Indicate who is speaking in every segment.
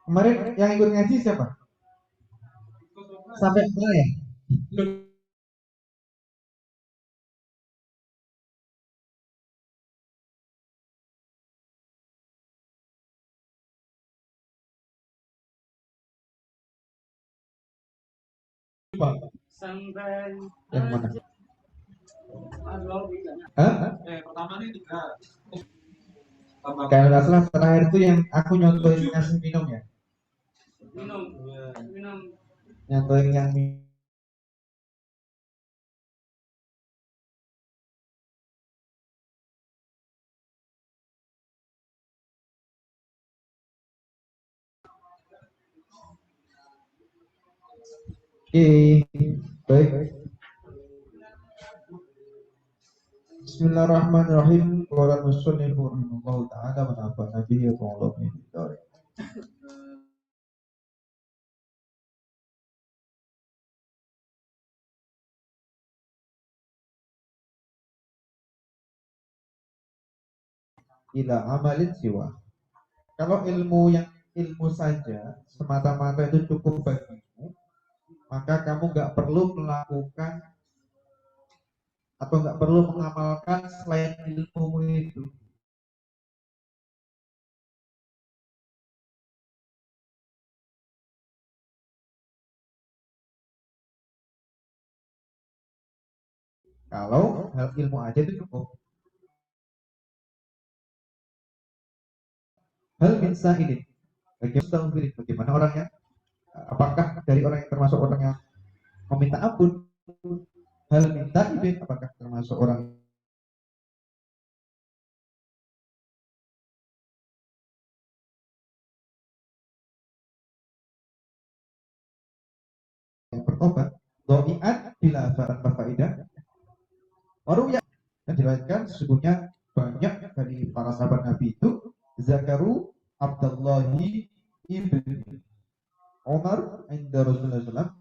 Speaker 1: Kemarin yang ikut ngaji siapa? Sampai mana ya?
Speaker 2: Sampai
Speaker 1: Yang mana? Hah? Kalau nggak salah terakhir itu yang aku nyontohin ngasih minum ya.
Speaker 2: minum minum
Speaker 1: Nyontohin yang baik. Bismillahirrahmanirrahim. Qala musannifu rahimahullahu taala wa nafa'ana bihi wa ulumi fid ila amalin siwa. Kalau ilmu saja semata-mata itu cukup bagimu, maka kamu nggak perlu melakukan atau nggak perlu mengamalkan selain ilmu itu. Kalau hal ilmu aja itu cukup. Hal min sa'ilin. Bagaimana orangnya? Apakah dari orang yang termasuk orang yang meminta ampun? Hal minta ibin, apakah termasuk orang yang bertobat? Doi'at bila asaran faidah. Baru ya dan diriwayatkan sesungguhnya banyak dari para sahabat Nabi itu zakaru Abdullahi ibn Umar inda Rasulullah SAW.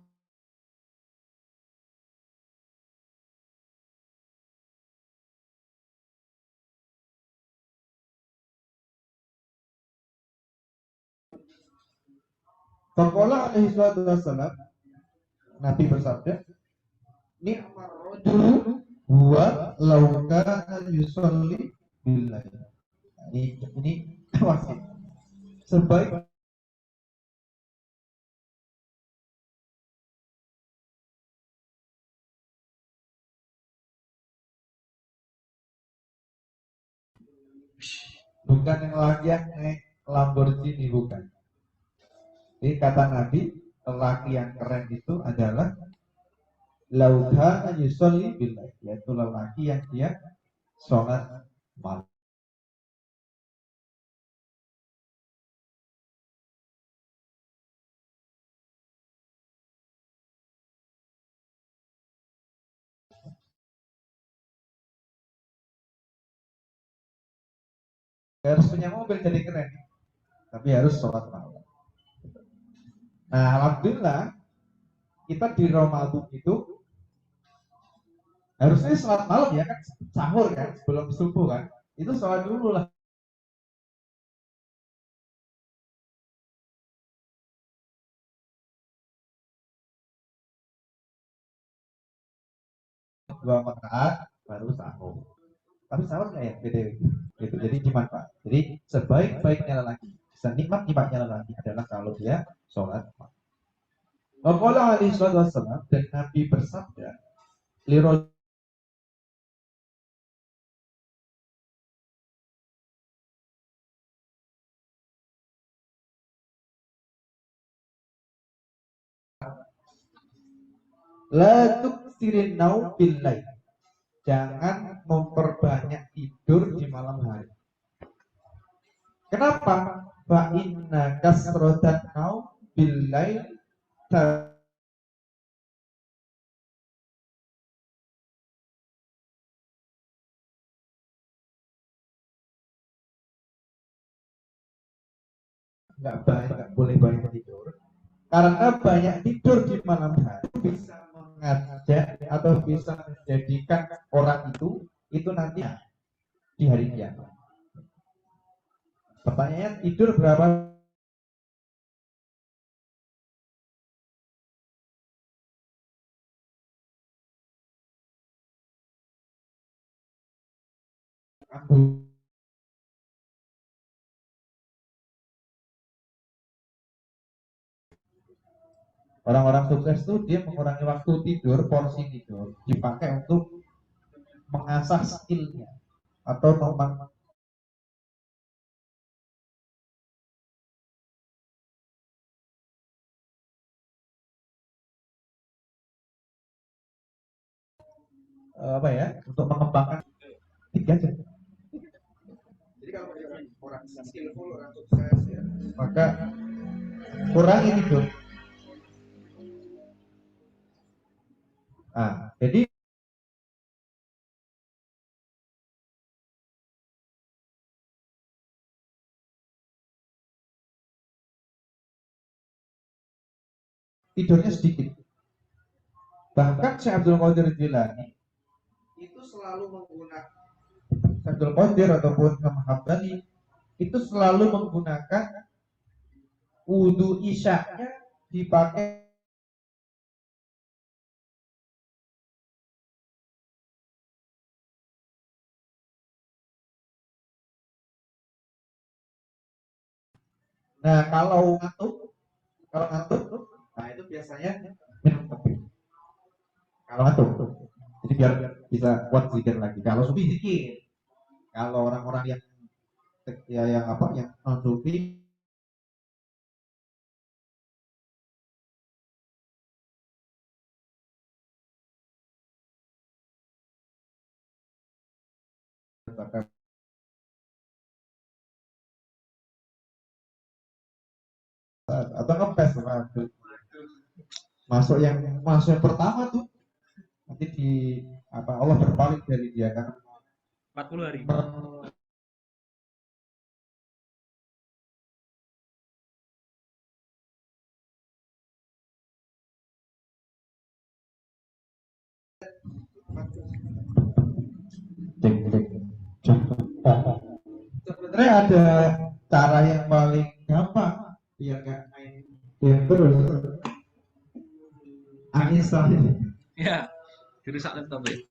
Speaker 1: Faqala alaihi salatu wassalam, Nabi bersabda, ni'mar rajulu huwa law kana yusalli billahi. Ini wasit. Sebaik bukan yang laki yang naik Lamborghini, bukan. Jadi kata Nabi, lelaki yang keren itu adalah laukana yusolli billah, yaitu lelaki yang dia sholat malam. Harus punya mobil jadi keren, tapi harus sholat malam. Nah, alhamdulillah kita di Ramadan itu harusnya sholat malam ya kan, sahur kan, sebelum subuh kan, itu sholat dulu lah. Dua rakaat baru sahur. Tapi sahur nggak ya, BTW? Gitu. Jadi gimana Pak? Jadi sebaik-baiknya lelaki, bisa nikmatnya lelaki adalah kalau dia sholat malam. Waqala alaihi salatu wassalam, dan Nabi bersabda, lirol la tuksirin naum billahi. Jangan memperbanyak tidur di malam hari. Kenapa? Fa inna kasrotan naum billahi nggak baik, nggak boleh banyak tidur. Karena banyak tidur di malam hari bisa mengajak atau bisa menjadikan orang itu nanti di hari kiamat. Pertanyaannya, tidur berapa Orang-orang sukses tuh dia mengurangi waktu tidur, porsi tidur dipakai untuk mengasah skillnya atau apa ya, untuk mengembangkan tiga jam. Jadi kalau orang skillful, orang sukses ya, maka kurangi tidur. Nah, jadi tidurnya sedikit. Bahkan Syekh Abdul Qadir Jilani itu selalu menggunakan, Abdul Qadir ataupun Imam Hambali itu selalu menggunakan wudhu isyaknya dipakai. Nah kalau ngantuk, nah itu biasanya minum kopi. Kalau ngantuk, jadi biar bisa kuat zikir lagi. Kalau sufi zikir. Kalau orang-orang yang yang apa, yang non sufi, atau ngepes, masuk yang pertama tuh nanti di apa, Allah berpaling dari dia kan
Speaker 2: 40 hari.
Speaker 1: Sebenarnya ada cara yang paling gampang biar nggak main game terus. Uninstall.
Speaker 2: Ya, dirusak laptop ya.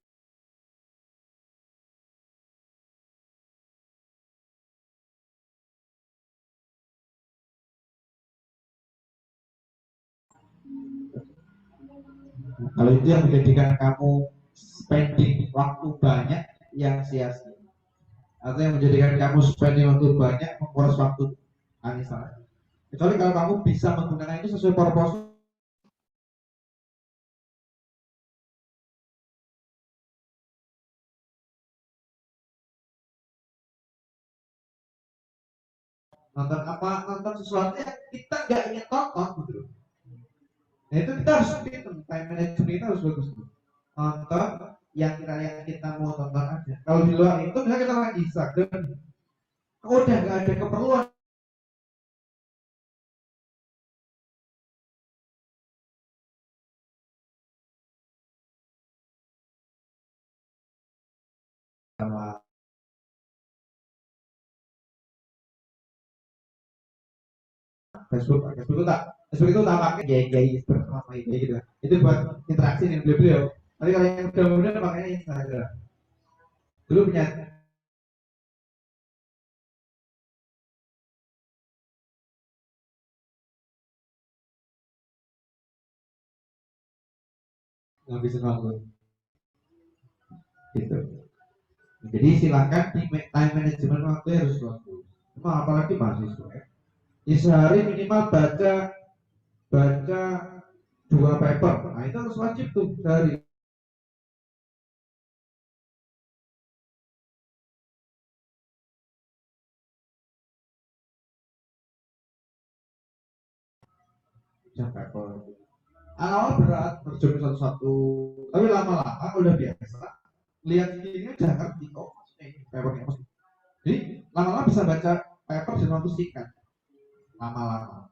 Speaker 1: Kalau itu yang menjadikan kamu spending waktu banyak yang sia-sia, atau yang menjadikan kamu spending waktu banyak menguras waktu, uninstall. Kecuali kalau kamu bisa menggunakan itu sesuai purpose. Nonton apa, nonton sesuatu yang kita nggak ingin tonton gitu. Nah itu kita harus hitung, time management kita harus bagus. Nonton yang kira-kira kita mau tonton aja. Kalau di luar itu misalnya kita lagi Instagram, udah nggak ada keperluan sama Facebook. Facebook itu tak pakai gaya bersama ide gitu. Itu buat interaksi dengan beliau. Tapi kalau yang kemudian pakainya Instagram. Dulu punya ngabisin waktu gitu. Jadi silakan di time management waktu harus bagus. Cuma apalagi mahasiswa ya. Di sehari minimal baca 2 paper. Nah itu harus wajib tuh sehari. Paper. Awal berat, berjumlah satu-satu, tapi lama-lama udah biasa. Lihat ini udah ngerti kok maksudnya ini papernya. Jadi lama-lama bisa baca paper dalam waktu singkat. Lama-lama.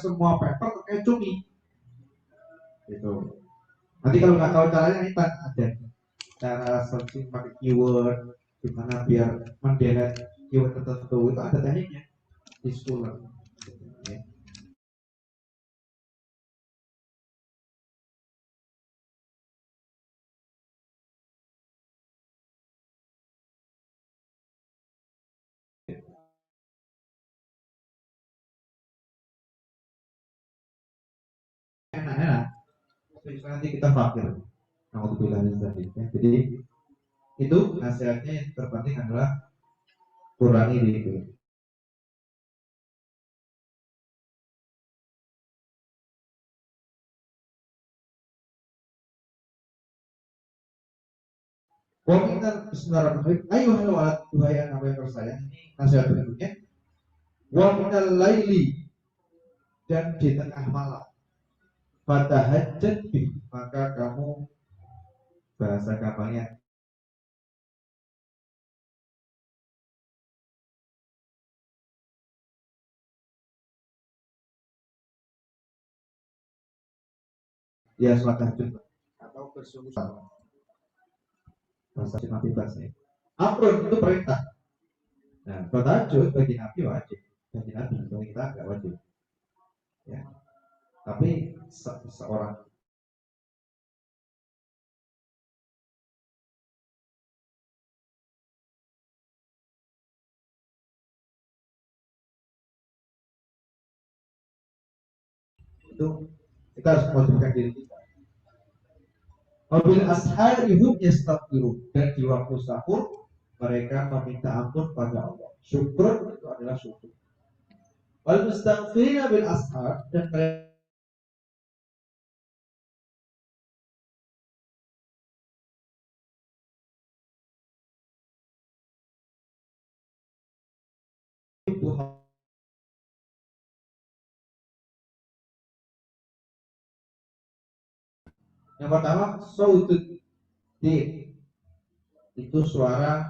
Speaker 1: Semua paper kayak cumi. Gitu. Nanti kalau nggak tahu caranya ini ada cara searching pakai keyword, gimana biar mendelete keyword tertentu, itu ada tekniknya di Scholar. nanti kita fakir. Alhamdulillah tadi. Jadi itu nasihatnya yang terpenting adalah kurangi diri. Komentar Bismillahirrahmanirrahim. Ayuhal walad, duhai anak yang tersayang. Ini nasihat berikutnya. Wa minal laili, dan di tengah malam. Fatahajjat bih, maka kamu, bahasa kapalnya, ya sholat tahajud atau bersungguh-sungguh, bahasa Nabi bahasa ya. Amrun itu perintah. Nah, sholat tahajud bagi Nabi wajib, bagi Nabi, bagi kita nggak wajib. Ya. Tapi seorang itu kita harus mewajibkan diri kita. Wabil ashari hum yastaghfirun, dan di waktu sahur mereka meminta ampun pada Allah. Syukur itu adalah syukur. Wal mustaghfirina bil ashar, dan mereka itu yang pertama sautut di, itu suara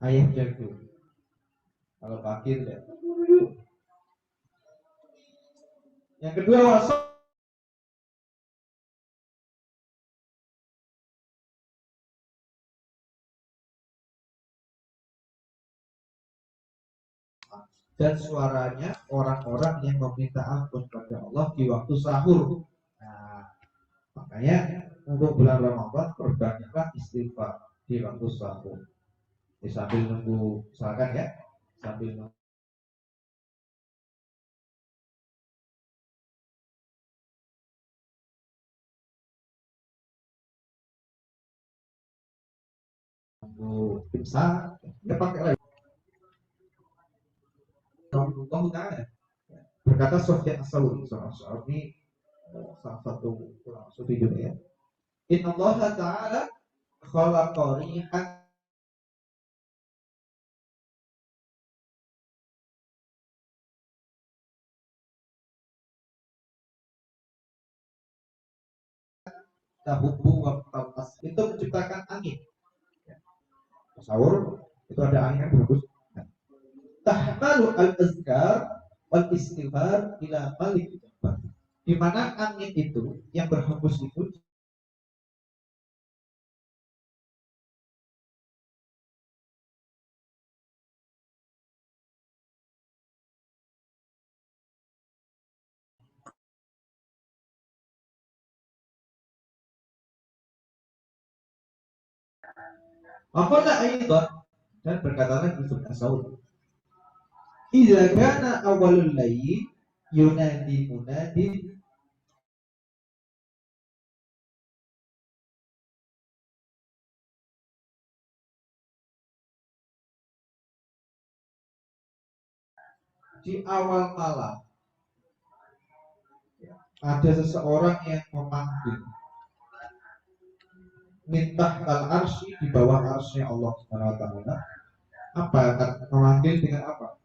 Speaker 1: ayam jago. Kalau pagi tidak. Yang kedua wasok, dan suaranya orang-orang yang meminta ampun kepada Allah di waktu sahur. Nah, makanya untuk bulan Ramadan perbanyaklah istighfar di waktu sahur. Sambil nunggu, misalkan ya, sambil nunggu imsak, ya pakai lagi. Allah Ta'ala berkata Sufyan As-Tsauri, ini salah satu ulama sufi juga ya. Inna Allah Ta'ala khalaqa rihan tahubbu wa talqas, itu menciptakan angin. Sahur itu ada angin yang berhembus. Tahmalu al-azkar wal istighfar ila malik, di mana angin itu yang berhembus itu Waqala aidan, dan berkata lagi Ibnu Saud, idza kana awalul layl yunadi munadi di awal malam ada seseorang yang memanggil minta al arsy, di bawah arsy Allah Subhanahu wa taala. Apa akan memanggil dengan apa?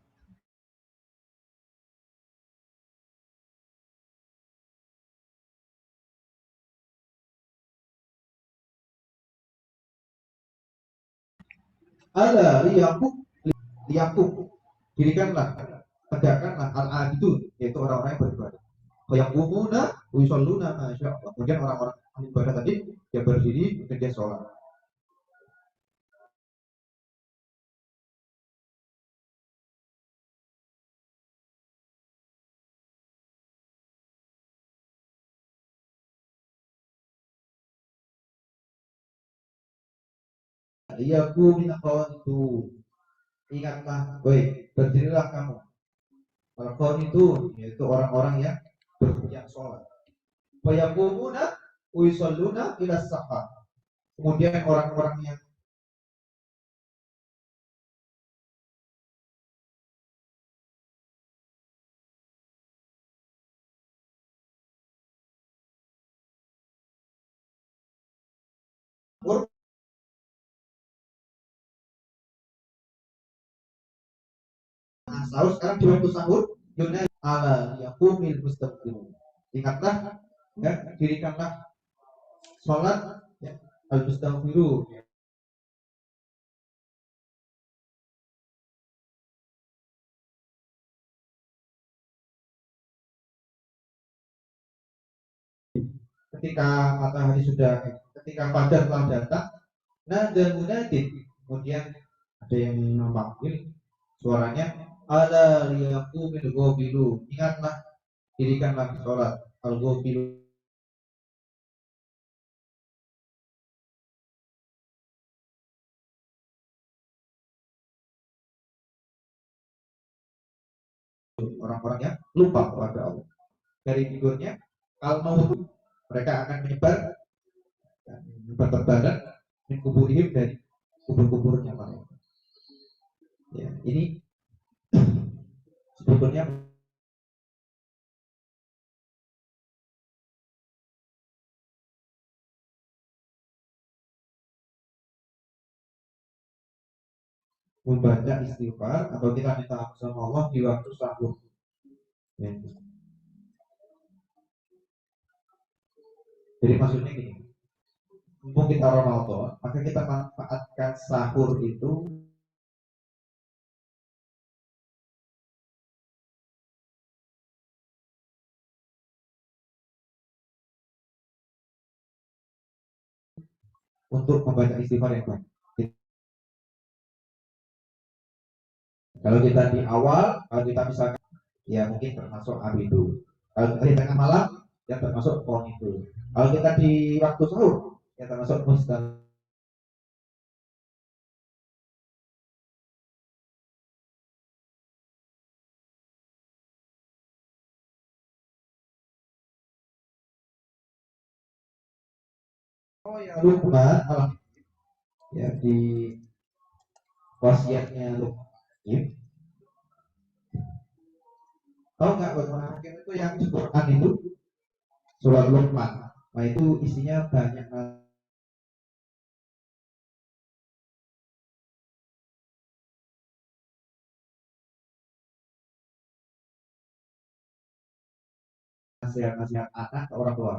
Speaker 1: Ala liyakuk, dirikanlah, tegakkanlah al-abidun, yaitu orang-orang yang beribadah. Yang umuna wisalluna masya Allah. Kemudian orang-orang ibadah tadi dia berdiri, kemudian dia sholat. Iyaku minakawan itu, ingatlah, baik, berdirilah kamu. Kalau itu yaitu orang-orang yang berniat sholat. Fayaqumuna wa yusalluna ila sahar. Kemudian orang-orang yang sahur sekarang di waktu sahur yuna ala yaqumil mustaqim. Ingatlah ya, dirikanlah sholat ya, al mustaghfiru ya. Ketika matahari sudah ketika fajar telah datang nada munadin, kemudian ada yang memanggil suaranya ala liyaqumil ghabilu, ingatlah dirikanlah sholat al ghabilu, orang-orang yang lupa kepada Allah dari tidurnya al maut, mereka akan menyebar berterbangan min kuburihim dari kubur-kuburnya mereka. Ya, ini sebetulnya membaca istighfar atau kita minta sama Allah di waktu sahur. Ya. Jadi maksudnya gini, mumpung kita Ramadan, maka kita manfaatkan sahur itu untuk membaca istighfar yang baik. Kalau kita di awal, kalau kita misalkan ya mungkin termasuk itu. Kalau kita di tengah malam, ya termasuk pohon itu. Kalau kita di waktu sahur, ya termasuk mustal. Oh ya Luqman malam ya di wasiatnya Luqman. Tahu nggak bagaimana hakim itu yang di Quran itu surat Luqman. Nah itu isinya banyak nasihat-nasihat anak ke orang tua.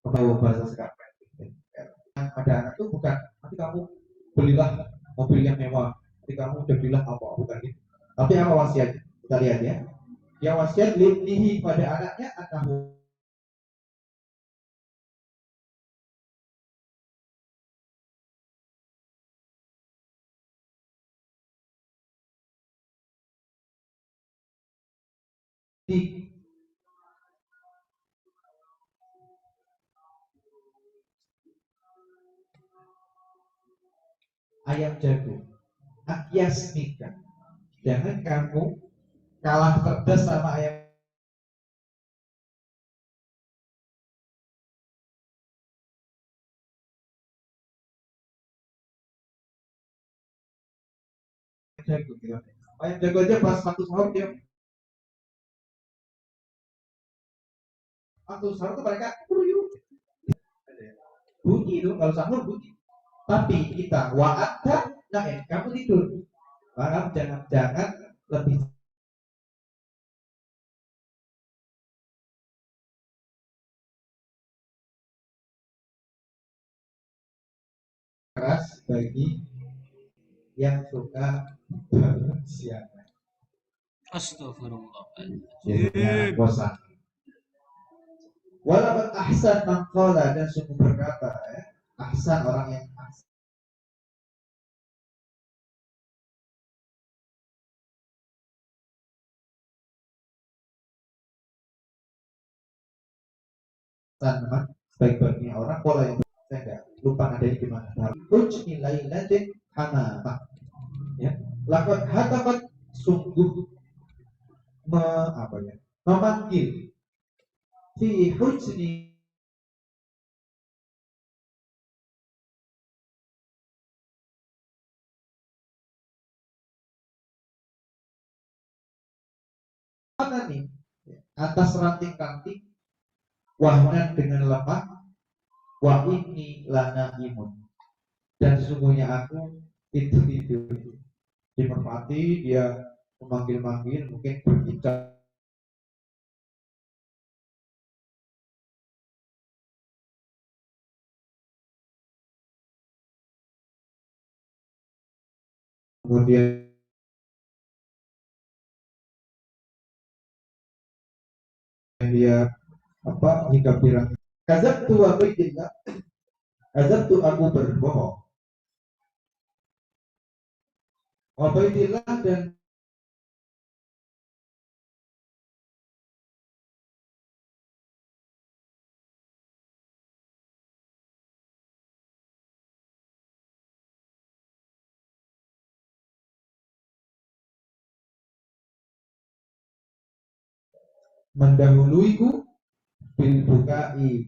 Speaker 1: Kalau bahasa sekarang ada anak itu bukan nanti kamu belilah mobil yang mewah, nanti kamu udah belilah apa, bukan gitu. Tapi apa wasiatnya? Kita lihat ya. Yang wasiat lihi pada anaknya anahu di ayam jago akyasmika, jangan kamu kalah cerdas sama ayam jago gitu. Ayam jago aja pas waktu sahur dia waktu sahur tuh mereka bunyi itu kalau sahur bunyi, tapi kita wa'adha nah kamu tidur, maka jangan lebih keras bagi yang suka siang.
Speaker 2: Astagfirullahaladzim.
Speaker 1: Bosan. Walaupun ahsan mangkola dan sungguh berkata ya, ahsan orang yang ahsan sebaik-baiknya orang pola yang saya enggak lupa ada di mana. Ujmi lailatin hamamah. Ya, lakon hatapat sungguh apa ya? Memanggil fi hujni nih atas ranting-ranting wahnan dengan lemah wa ini lana imun, dan sesungguhnya aku itu tidur di merpati. Dia memanggil-manggil, mungkin berbicara, kemudian dia apa hingga bilang kazab tu apa itu, kazab tu aku berbohong, Ubaidillah dan mendahuluiku bil bukai,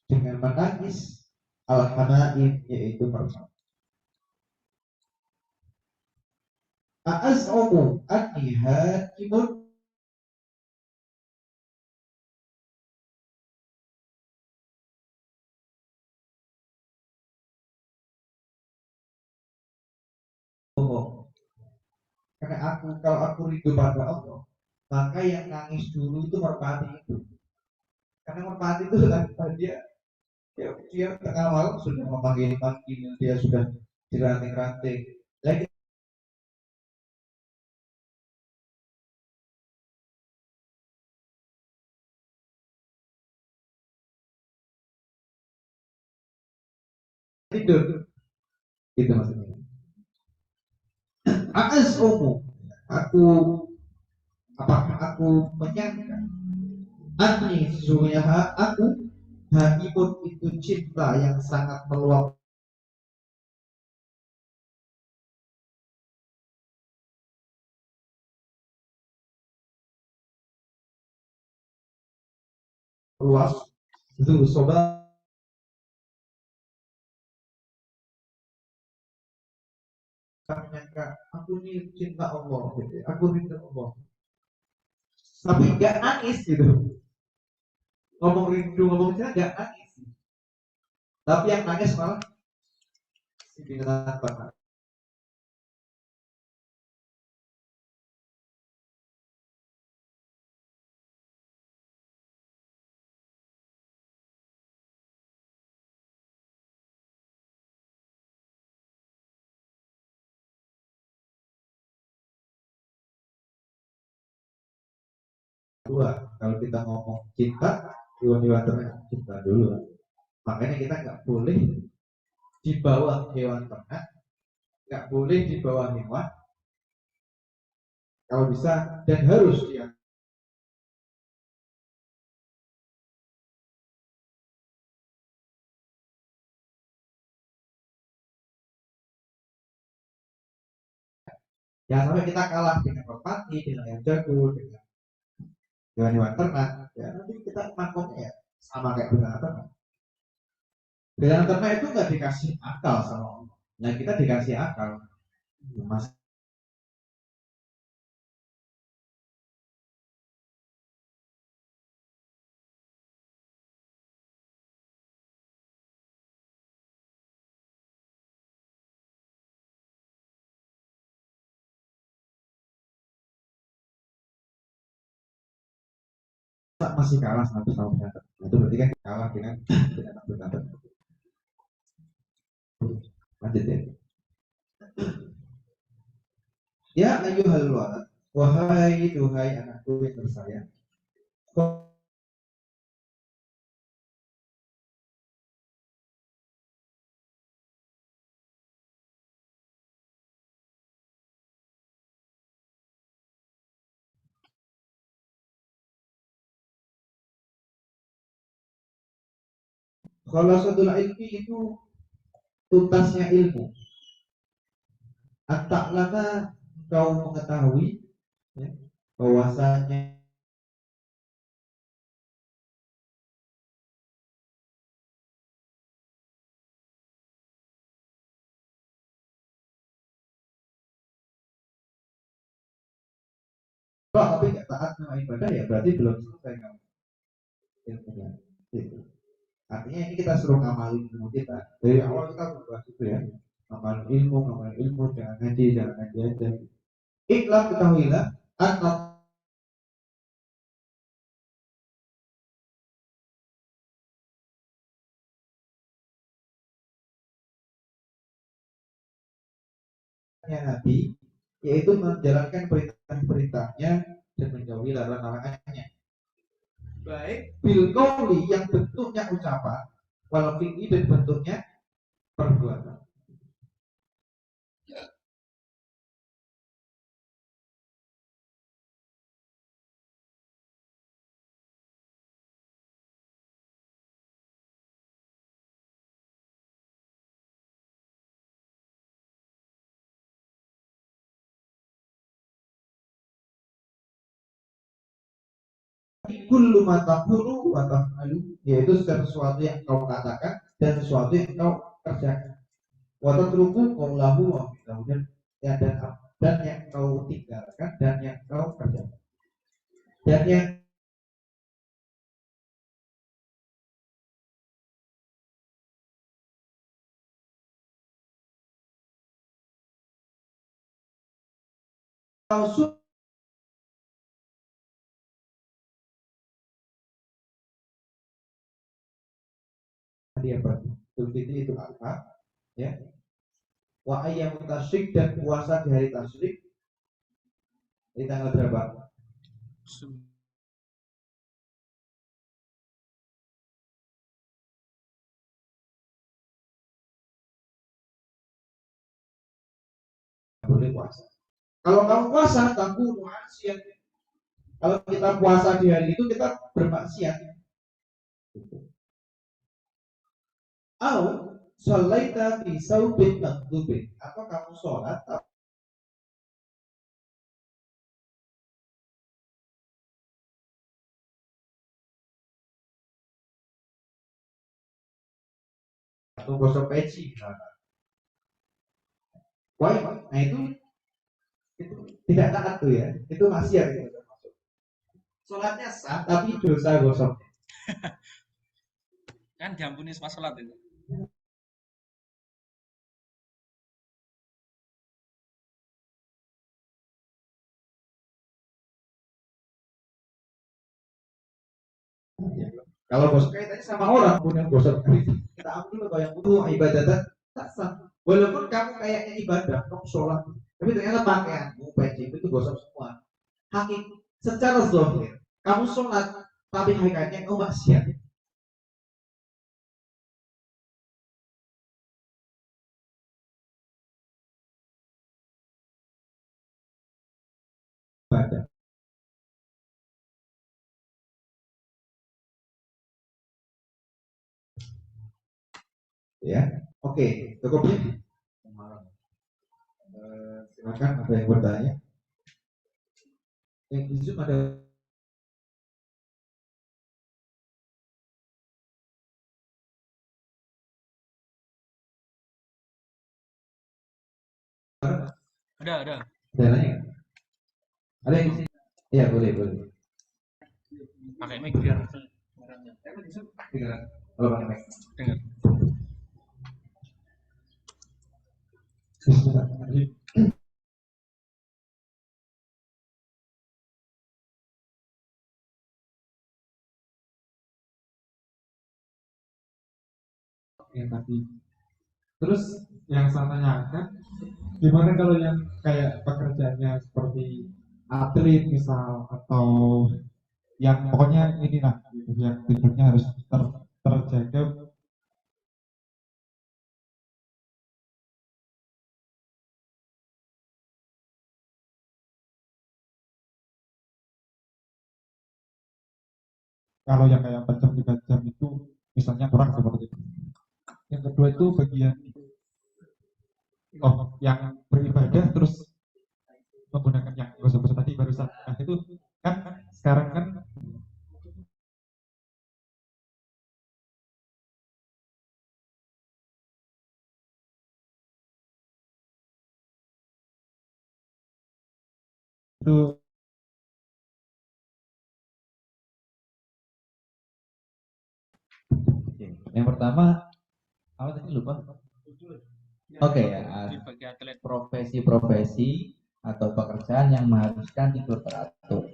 Speaker 1: dengan menangis, al hanaim, yaitu merpati. A'az'umu anni hakimun, karena aku, kalau aku rindu pada Allah, maka yang nangis dulu itu merpati itu. Karena merpati itu dia tengah malam sudah memanggil-manggil, dia sudah diranting-ranting. Lagi tidur, itu maksudnya. A'az'umu, aku, apakah aku menyangka, anni sesungguhnya aku hakimun itu cinta yang sangat meluap luas itu sobat, menyangka aku ini cinta Allah gitu. Aku rindu Allah tapi nggak nangis gitu, ngomong rindu ngomong cinta nggak nangis, tapi yang nangis malah si binatang. Dua, kalau kita ngomong cinta, hewan-hewan ternak cinta dulu, makanya kita nggak boleh di bawah hewan ternak, nggak boleh di bawah hewan, kalau bisa, dan harus dia. Jangan sampai kita kalah dengan merpati, dengan ayam jago, dengan hewan-hewan ternak, ya nanti kita makomnya ya sama kayak binatang ternak. Binatang ternak itu nggak dikasih akal sama Allah, nah kita dikasih akal. Mas, masih kalah sama binatang, itu berarti kan kalah dengan binatang. Lanjut ya. Ya ayyuhal walad, wahai duhai anakku yang tersayang. Kalau satu ilmi itu tuntasnya ilmu. Antak lama kau mengetahui, ya, bahwasanya Kalau tapi nggak taat sama ibadah ya berarti belum selesai kamu ilmunya. Gitu. Artinya ini kita suruh ngamalin ilmu kita. Dari awal kita berbahas itu ya. Ngamalin ilmu, jangan ngaji aja. Iklam ketahuilah, atau Nabi, yaitu menjalankan perintah-perintahnya dan menjauhi larangan-larangannya. Baik bil qauli yang bentuknya ucapan, walau fi'li dan bentuknya perbuatan. Kullu ma taqulu wa taf'alu, yaitu sesuatu yang kau katakan dan sesuatu yang kau kerjakan. Wa tatruku qawlahu wa fi'lahu, ya, dan yang kau tinggalkan dan yang kau kerjakan. Dan yang kau suka dia berfitri itu apa? Ya. Wa ayyam tasyrik, dan puasa di hari tasyrik di tanggal berapa? Boleh puasa. Kalau kamu puasa, kamu maksiat. Kalau kita puasa di hari itu kita bermaksiat. Au sholaita fi saubin maktubin, atau kamu sholat atau gosok peci misalnya. Why? Nah itu tidak taat tuh ya. Itu maksiat itu termasuk. Sholatnya sah tapi dosa gosok.
Speaker 2: Kan diampuni pas sholat itu.
Speaker 1: Kalau gosok kaitannya sama orang pun yang gosok, kita ambil kalau yang butuh ibadah tak sah. Walaupun kamu kayaknya ibadah, kamu sholat, tapi ternyata pakaianmu, peci itu gosok semua. Hakik secara zahir, kamu sholat, tapi hakikatnya kamu maksiat. Ibadah, ya. Oke, cukup ya. Silakan ada yang bertanya. Yang di Zoom ada.
Speaker 2: Ada.
Speaker 1: Ada nanya? Ada yang di sini? Iya, boleh.
Speaker 2: Pakai mic biar
Speaker 1: Kalau pakai mic.
Speaker 2: dengar.
Speaker 3: Yang tadi. Terus yang saya tanyakan, gimana kalau yang kayak pekerjaannya seperti atlet misal, atau yang pokoknya inilah gitu, yang tidurnya harus terjaga. Kalau yang kayak 4 jam 3 jam itu misalnya kurang seperti itu. Yang kedua itu bagian yang beribadah terus menggunakan yang gosok-gosok tadi barusan. Nah itu kan sekarang kan itu
Speaker 1: Yang pertama, apa tadi lupa? Oke ya,
Speaker 2: Bagi atlet.
Speaker 1: profesi-profesi atau pekerjaan yang mengharuskan tidur teratur.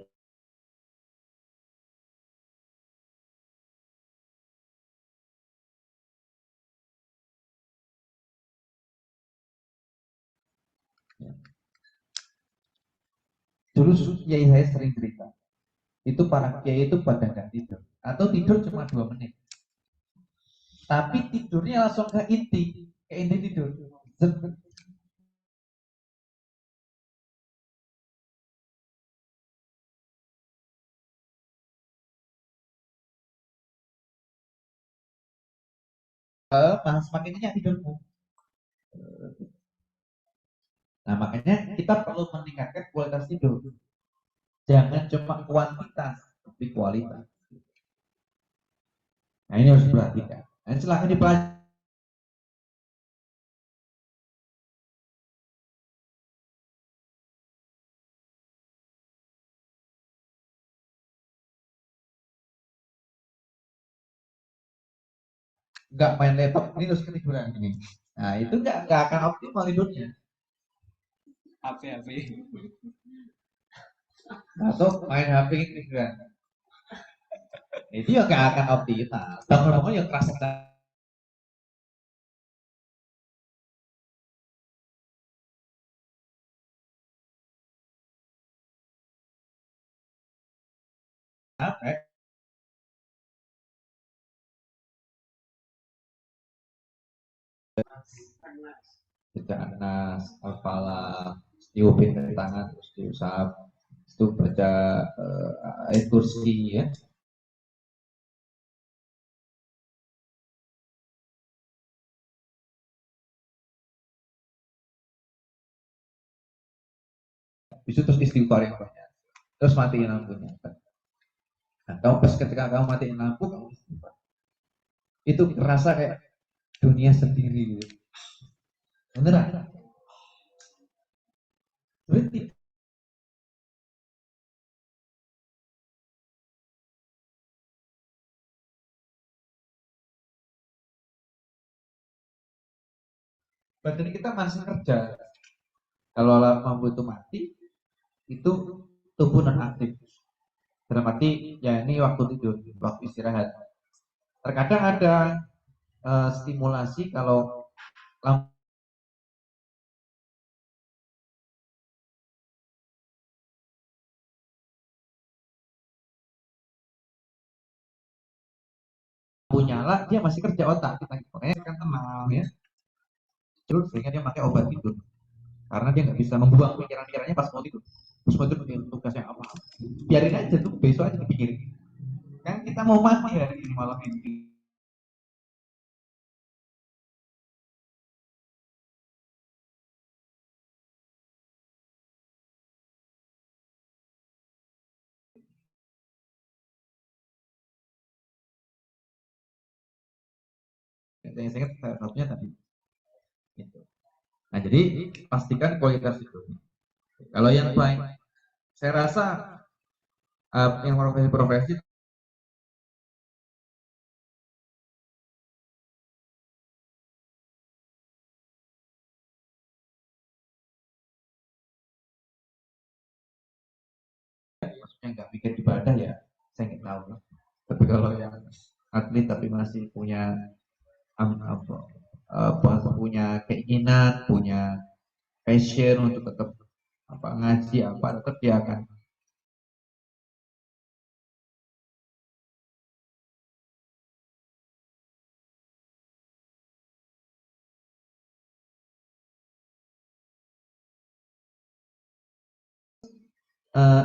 Speaker 1: Dulu kiai saya sering cerita, itu para kiai itu pada nggak tidur, atau tidur cuma 2 menit, tapi tidurnya langsung ke inti tidur. Nah, semakin nyenyak tidurmu. Nah, makanya kita perlu meningkatkan kualitas tidur. Jangan cuma kuantitas, tapi kualitas. Nah, ini harus diperhatikan. Dan silahkan dipelajari. Nggak main laptop, ini terus ketiduran ini. Nah, itu nggak akan optimal tidurnya.
Speaker 2: HP.
Speaker 1: Atau main HP ketiduran. Itu ya nggak akan optimal. Bangun-bangun ya keras. Capek. Tidak anas, kepala, tiupin dari tangan, terus diusap, itu baca ayat kursi ya. Bisa terus istighfar yang banyak. Terus matiin lampunya. Nah, kamu pas ketika kamu matiin lampu, kamu istighfar. Itu terasa kayak dunia sendiri gitu. Beneran. Berarti badan kita masih kerja. Kalau lampu itu mati, itu tubuh non aktif. Dalam arti ya ini waktu tidur, waktu istirahat. Terkadang ada stimulasi kalau lampu nyala, dia masih kerja otak. Kita kan tenang ya. Terus sehingga dia pakai obat tidur. Karena dia nggak bisa membuang pikiran-pikirannya pas mau tidur. Terus mau tidur tugasnya apa? Biarin aja tuh, besok aja dipikirin. Kan kita mau mati hari ini malam ini. Yang saya ingat salah satunya tadi. Gitu. Nah, jadi pastikan kualitas itu. Kalau yang baik, saya rasa yang profesi-profesi maksudnya nggak mikir ibadah ya, saya nggak tahu. Tapi kalau yang atlet tapi masih punya punya keinginan, punya passion untuk tetap ngaji tetap dia akan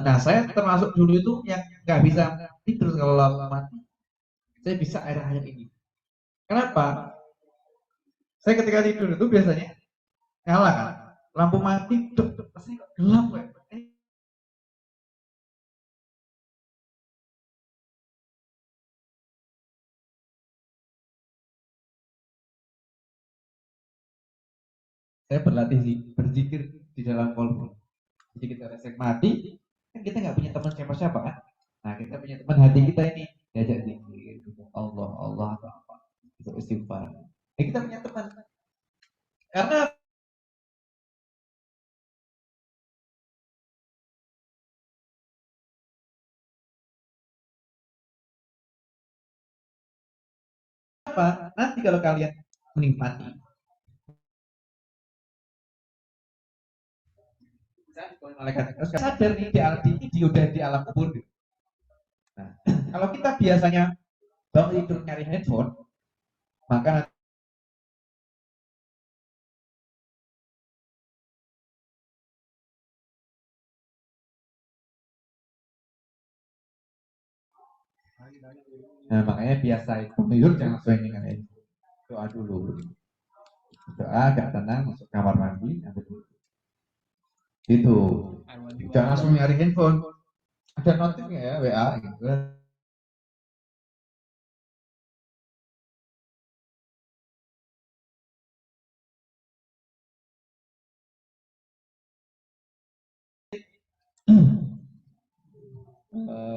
Speaker 1: nah saya termasuk dulu itu yang nggak bisa tidur kalau lama mati. Saya bisa air-air ini. Kenapa? Saya ketika tidur itu biasanya nyala kan, lampu mati, rasanya kok gelap ya. Saya berlatih berzikir di dalam kolbu. Jadi kita resek mati, kan kita nggak punya teman siapa-siapa kan. Nah kita punya teman hati kita ini diajak zikir, Allah Allah atau apa. istighfar. Kita punya teman. Karena apa? Nanti kalau kalian menikmati, malaikat sadar nih di udah di alam kubur. Gitu. Nah, kalau kita biasanya bangun tidur nyari handphone, maka makanya biasa itu tidur jangan langsung dengan handphone. Doa dulu. Doa agak tenang masuk kamar mandi, itu jangan langsung nyari handphone. Ada notif nggak ya WA gitu.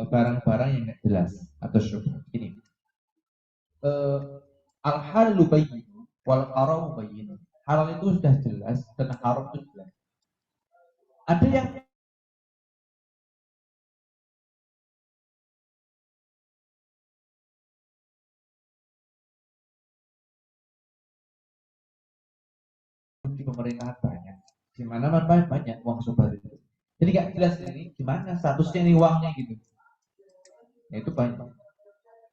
Speaker 1: Barang-barang yang nggak jelas atau syubhat ini. Al-halalu bayyin wal haramu bayyin. Halal itu sudah jelas dan haram itu jelas. Ada yang di pemerintahan banyak, di mana banyak uang subhat itu. Jadi nggak jelas ini gimana statusnya ini uangnya gitu. Ya, itu banyak.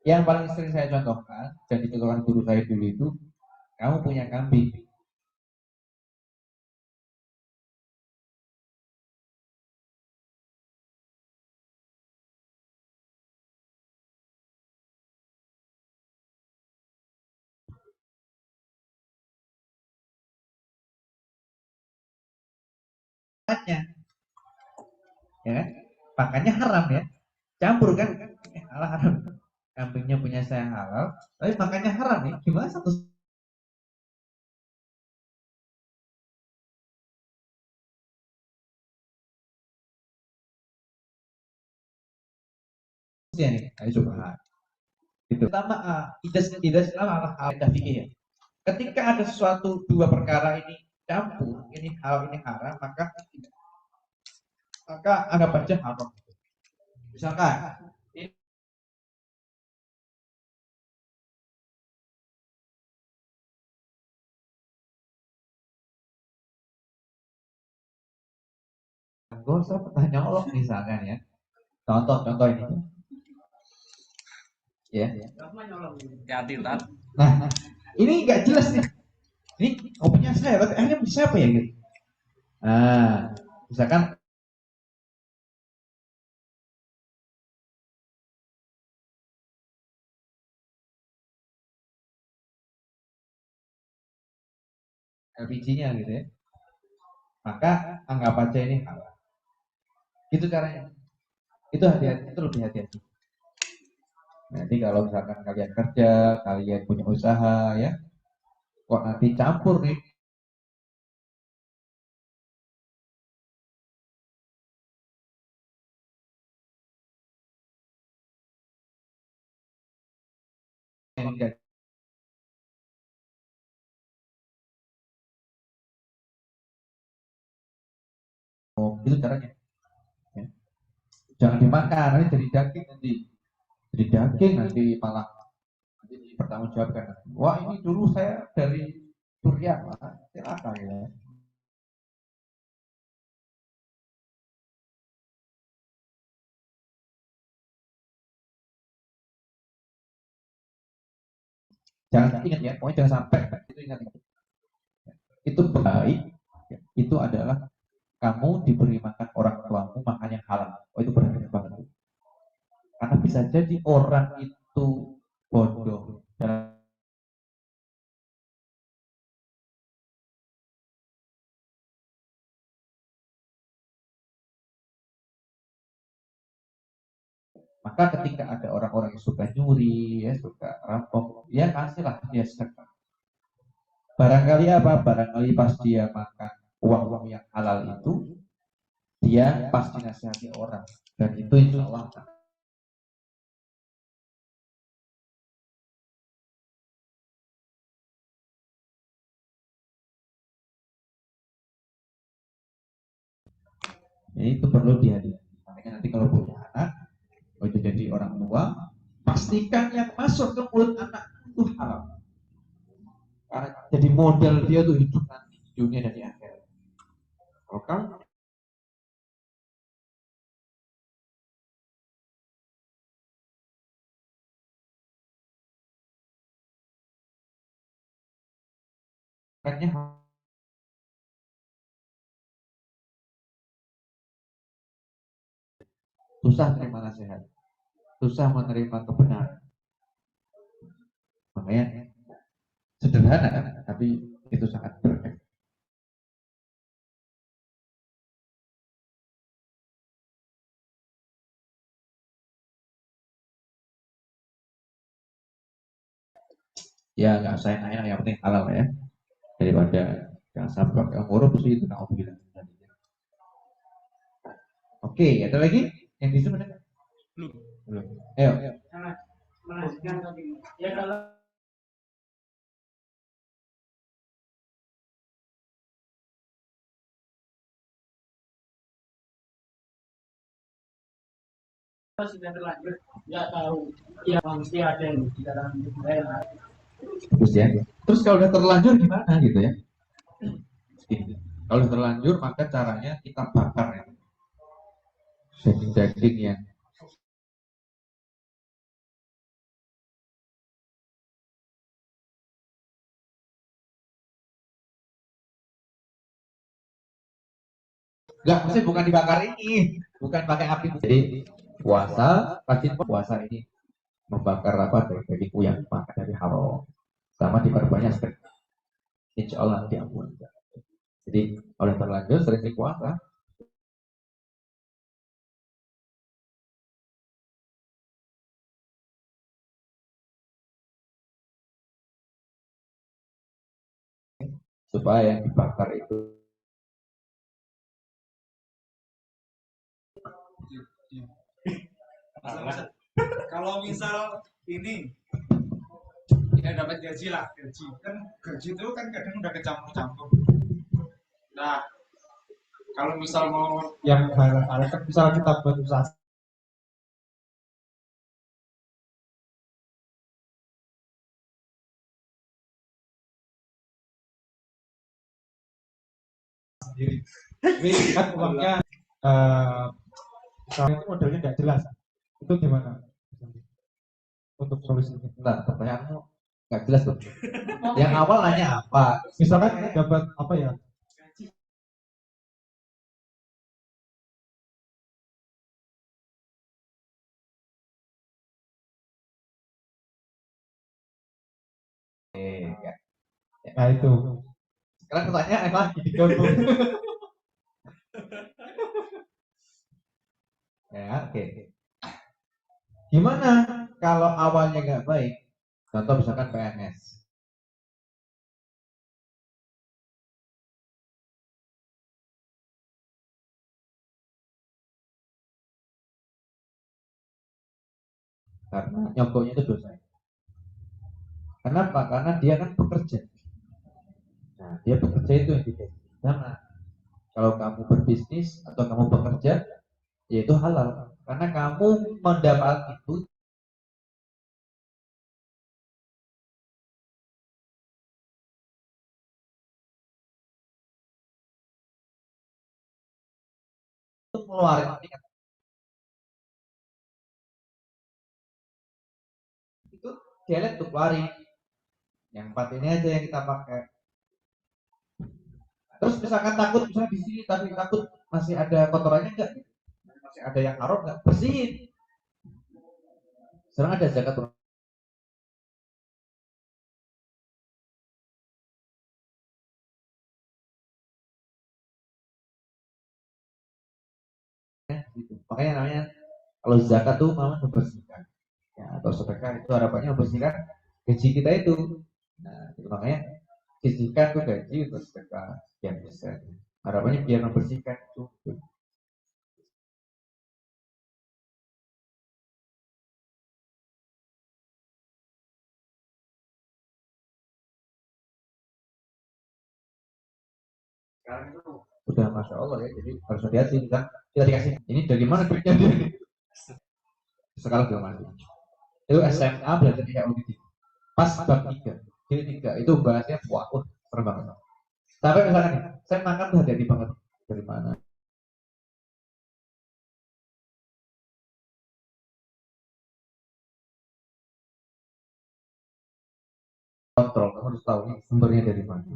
Speaker 1: Yang paling sering saya contohkan dan dicontohkan guru saya dulu itu, kamu punya kambing. Ya kan? Makanya haram ya. Campur kan? Halal haram. Kambingnya punya saya halal, tapi makannya haram nih. Gimana satu ya nih? Ayo coba. Itu pertama tidak salah ada fikih ya. Ketika ada sesuatu dua perkara ini campur, ini halal ini haram, maka anggap aja haram. Misalkan gosok pernah nyolong misalkan ya. Contoh ini. Ya.
Speaker 2: Hati tat.
Speaker 1: Nah, ini nggak jelas nih. Ini kopinya saya, tapi akhirnya punya siapa ya gitu. Nah, misalkan LPG-nya gitu ya. Maka anggap aja ini halal. Itu caranya. Itu hati-hati, itu lebih hati-hati. Nanti kalau misalkan kalian kerja, kalian punya usaha ya, kok nanti campur nih. Itu caranya. Ya. Jangan dimakan, nanti jadi daging nanti. Jadi daging nanti malah nanti dipertanggungjawabkan. Wah ini dulu saya dari Suriah, silakan ya. Jangan ingat ya, pokoknya jangan sampai itu ingat. Itu baik, itu adalah kamu diberi makan orang tuamu makan yang halal. Oh itu benar banget. Karena bisa jadi orang itu bodoh dan maka ketika ada orang-orang yang suka nyuri, ya suka rampok, ya kasihlah dia sedekah. Barangkali apa? Barangkali pas dia makan uang-uang yang halal itu, dia pasti nasihati orang dan itu insya Allah Jadi itu perlu dihati-hati. Makanya nanti kalau punya anak, kalau itu jadi orang tua, pastikan yang masuk ke mulut anak itu halal. Karena jadi modal dia tuh hidup nanti di dunia dan di akhirat. Kalau kamu makanya susah menerima nasihat, susah menerima kebenaran. Makanya sederhana kan, tapi itu sangat berefek. Ya nggak usah enak-enak, yang penting halal ya, daripada yang sabab yang korupsi itu nggak bilang. Oke, ada lagi yang di Zoom ada? Belum. Ayo.
Speaker 2: Melanjutkan tadi. Ya kalau sudah terlanjur nggak tahu ya mesti ada yang di dalam daerah.
Speaker 1: Terus ya. Terus kalau udah terlanjur gimana gitu ya? Kalau udah terlanjur maka caranya kita bakar ya. Daging yang enggak, mesti bukan dibakar ini, bukan pakai api. Jadi puasa, rajin puasa ini membakar apa daging yang dimakan dari haram, sama diperbanyak sedekah. Insya Allah diampuni. Jadi oleh terlanjur sering puasa. Supaya yang dibakar itu
Speaker 2: Kalau misal ini ya dapat gaji lah, gaji itu kan kadang udah kecampur-campur. Nah, kalau misal mau
Speaker 3: yang hal-hal kan misal kita buat usaha sendiri, tapi kan uangnya misalnya itu modelnya nggak jelas, itu gimana untuk solusinya?
Speaker 1: nah, pertanyaanmu nggak jelas tuh. Yang awal nanya apa?
Speaker 3: Misalkan dapat apa ya,
Speaker 1: Ya.
Speaker 3: nah itu
Speaker 1: Sekarang pertanyaan lagi. Ya, oke. Gimana kalau awalnya nggak baik? Contoh misalkan PNS. Karena nyogoknya itu dosa. Kenapa? Karena dia kan bekerja. Nah, dia bekerja itu yang tidak. Jangan. Kalau kamu berbisnis atau kamu bekerja, yaitu halal. Karena kamu mendapat itu untuk mengeluarkan itu dia lihat untuk lari. Yang empat ini aja yang kita pakai. Terus misalkan takut misalnya di sini tapi takut masih ada kotorannya enggak? Masih ada yang haram enggak? Bersihin. Sekarang ada zakat. Gitu. Makanya namanya kalau zakat tuh malah membersihkan. Ya, atau sedekah itu harapannya membersihkan gaji kita itu. Nah, itu makanya sisihkan tuh gaji untuk sedekah yang bisa. Harapannya biar membersihkan itu. Sekarang itu udah masya Allah ya, jadi harus hati-hati kan, kita dikasih ini dari mana duitnya ini sekarang belum mati. Itu SMA belajar kayak begitu pas bab 3 jadi 3 itu bahasnya wah serem banget. Tapi misalkan nih saya makan tuh hati-hati banget dari mana kontrol, kamu harus tahu nih sumbernya dari mana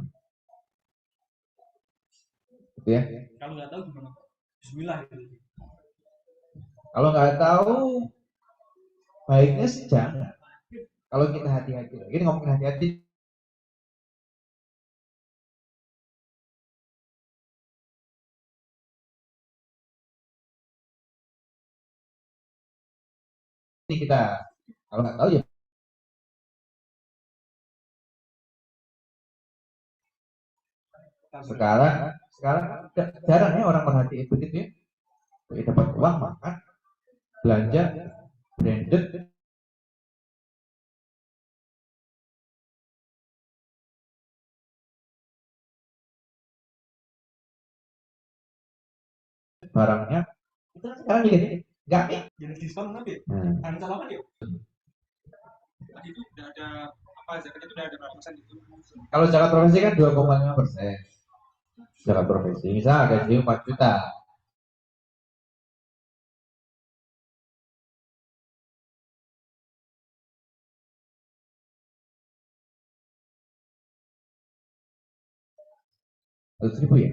Speaker 1: gitu ya.
Speaker 2: Kalau nggak tahu gimana? Bismillah gitu.
Speaker 1: Kalau nggak tahu baiknya sih jangan. Kalau kita hati-hati, ini ngomongin hati-hati. Ini kita kalau nggak tahu ya sekarang jarang ya orang perhatian itu gitu ya. Dapat uang makan belanja branded barangnya itu sekarang juga nggak
Speaker 2: Jadi diskon nanti. Kan salah ya? Tadi itu udah ada apa zakatnya itu udah ada berapa persen itu?
Speaker 1: kalau zakat profesi kan 2,5%. Zakat profesi misal gaji 4 juta. Ribu ya.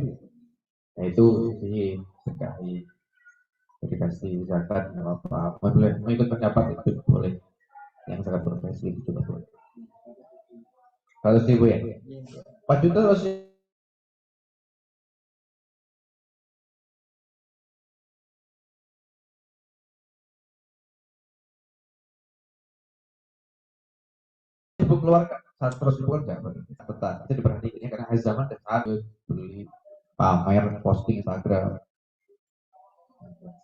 Speaker 1: Nah itu sih sekali dikasih zakat nggak apa-apa. Boleh mau ikut pendapat itu boleh. Yang zakat profesi itu boleh. 100 ribu ya. 4 juta terus ibu keluarkan 100 ribu kan nggak berarti tetap itu diperhatikan ya, karena akhir zaman dan saat beli pamer posting Instagram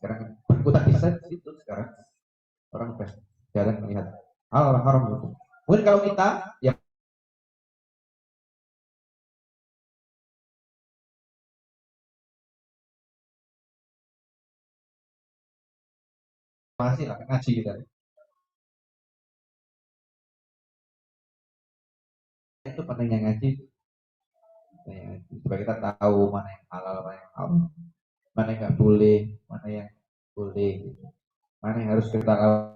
Speaker 1: sekarang berputar di situ sekarang orang udah jarang melihat hal haram itu. Mungkin kalau kita yang masih lah ngaji kita itu pentingnya ngaji ya, supaya kita tahu mana yang halal mana yang haram mana yang nggak boleh mana yang boleh mana yang harus kita lakukan.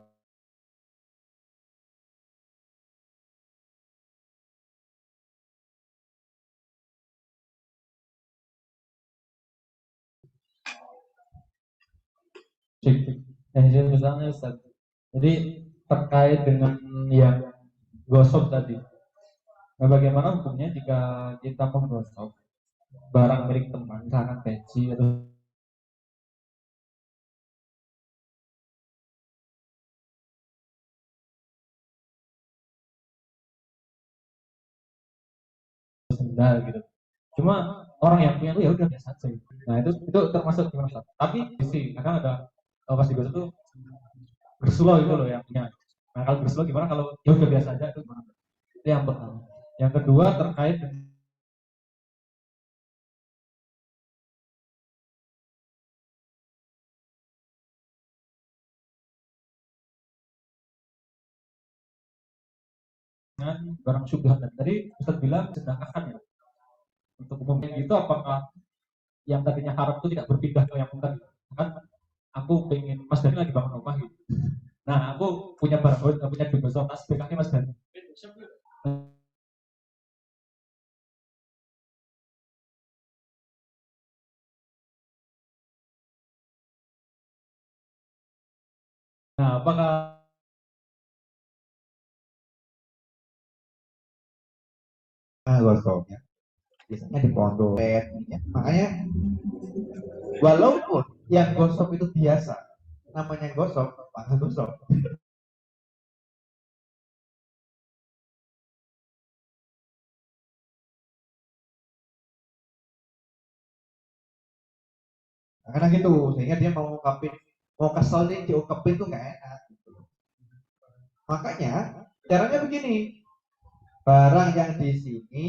Speaker 4: Jadi misalnya Ustaz, jadi terkait dengan yang gosok tadi, nah bagaimana hukumnya jika kita menggosok barang milik teman, misalkan peci atau sendal gitu. Cuma orang yang punya itu ya udah biasa aja. Nah itu termasuk gimana Ustaz? Tapi sih kadang ada pas digosok tuh bersulau itu loh yang punya. Nah kalau bersulau gimana kalau ya udah biasa aja itu gimana? Itu yang pertama. Yang kedua terkait dengan barang syubhat tadi Ustaz bilang sedangkan ya untuk umumnya gitu apakah yang tadinya haram itu tidak berpindah ke yang tadi kan aku pengen Mas Dani lagi bangun rumah gitu nah aku punya barang punya dua tas BK-nya Mas Dani nah apakah
Speaker 1: Gosoknya biasanya di pondok ya. Makanya walaupun yang gosok itu biasa namanya gosok maka gosok karena gitu sehingga dia mau ngungkapin mau kesel nih diungkapin tuh nggak enak gitu. Makanya caranya begini barang yang di sini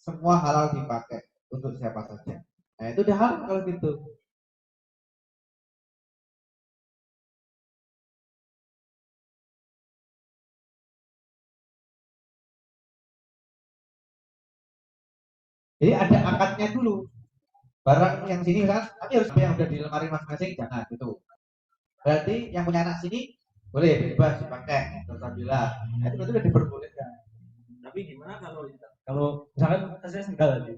Speaker 1: semua halal dipakai untuk siapa saja Nah itu udah haram kalau gitu. Jadi ada akadnya dulu. Barang yang sini misalkan, tapi harus yang udah di lemari masing-masing jangan gitu. Berarti yang punya anak sini boleh bebas dipakai, bila. Nah, itu berarti udah diperbolehkan.
Speaker 4: Tapi gimana kalau misalkan saya sendal aja.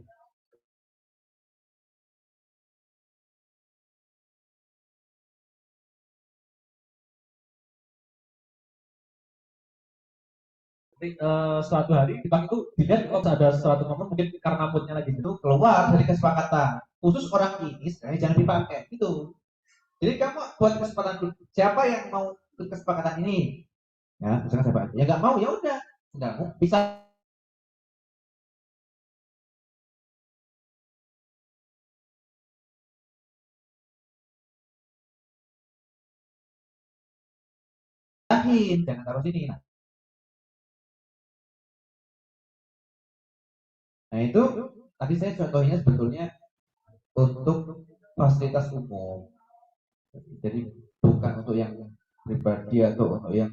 Speaker 4: Suatu hari dipakai itu dilihat kalau ada suatu momen mungkin karena moodnya lagi
Speaker 1: Itu keluar dari kesepakatan. Khusus orang ini sebenarnya jangan dipakai gitu. Jadi kamu buat kesepakatan dulu. Siapa yang mau kesepakatan ini? Ya, misalkan siapa? Ya nggak mau ya udah. Nggak mau bisa jangan taruh sini. Nah itu tadi saya contohnya sebetulnya untuk fasilitas umum. Jadi bukan untuk yang pribadi atau untuk yang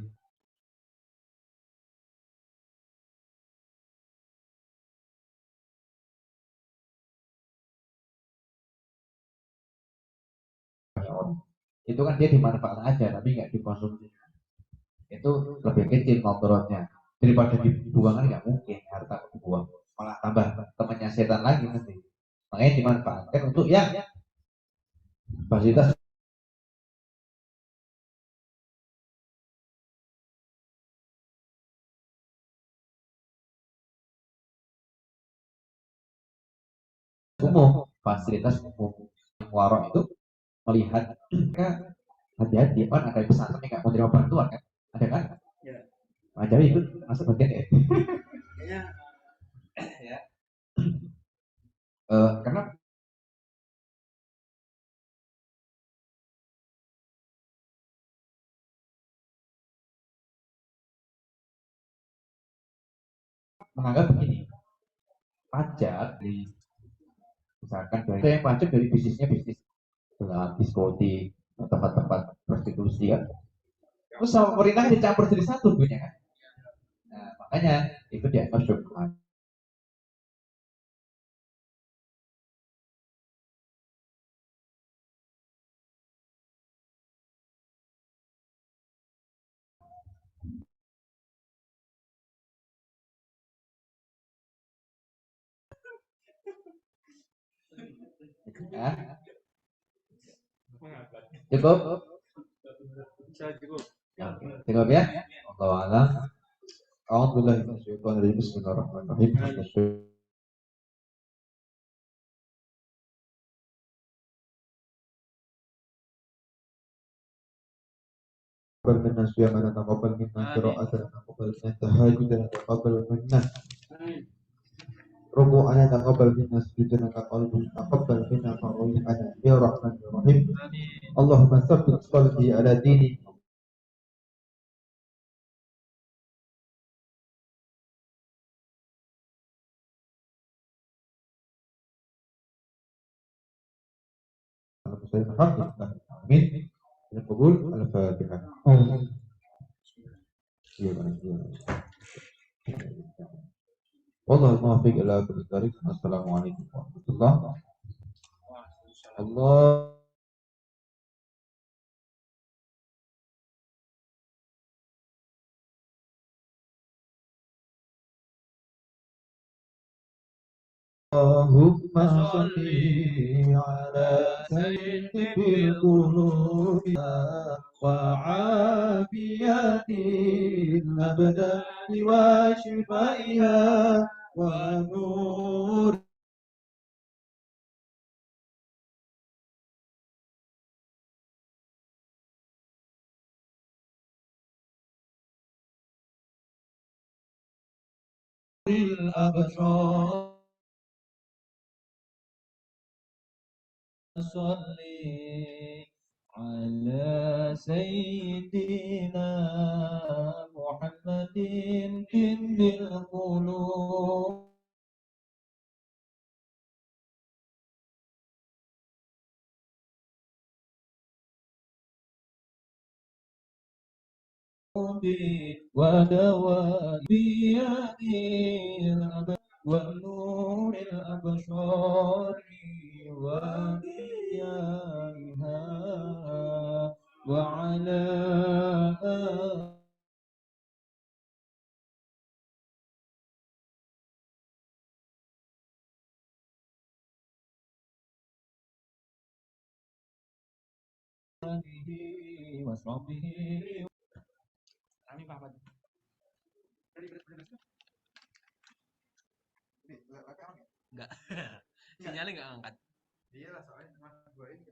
Speaker 1: itu kan dia dimanfaatkan aja tapi nggak dikonsumsi. Itu lebih kecil motorotnya daripada dibuang kan nggak mungkin harta dibuang malah tambah temannya setan lagi nanti. Makanya dimanfaatkan untuk yang fasilitas umum, fasilitas umum. Warung itu melihat kan hati-hati kan ada pesantren yang nggak mau terima bantuan kan, ada kan? Ya. Nah, jadi itu masuk bagian ya. Kayaknya ya. Karena menganggap begini, pajak di misalkan dari yang pajak dari bisnisnya bisnis dengan diskotik, tempat-tempat prostitusi kan. Terus sama pemerintah dicampur jadi satu dunia kan. Nah, makanya itu dianggap syubhat. Ya, cukup. Ya, cukup ya. Allah alam. Alhamdulillah. Bismillahirrahmanirrahim. تقبل منا صيامنا تقبل منا قراءتنا تقبل منا تهاجدنا تقبل منا ركوعنا تقبل منا سجودنا تقبل منا تراويحنا يا رحمن يا رحيم اللهم ثبت قلبي على دينك Amin. Al-Qabul Al-Fatihah. والله الموفق إلى كل ذلك. السلام عليكم ورحمة الله. الله اللهم صل على سيد القلوب وعافية الأبدان وشفائها ونور الأبصار. صل على سيدنا محمد كن القلوب
Speaker 4: ودواء بيد ونور الأبصار وضيائها وعلى آله وصحبه.
Speaker 2: Kami Pak Ahmad.
Speaker 5: Enggak. Sinyalnya enggak angkat.
Speaker 1: Iya lah, soalnya cuma gue ini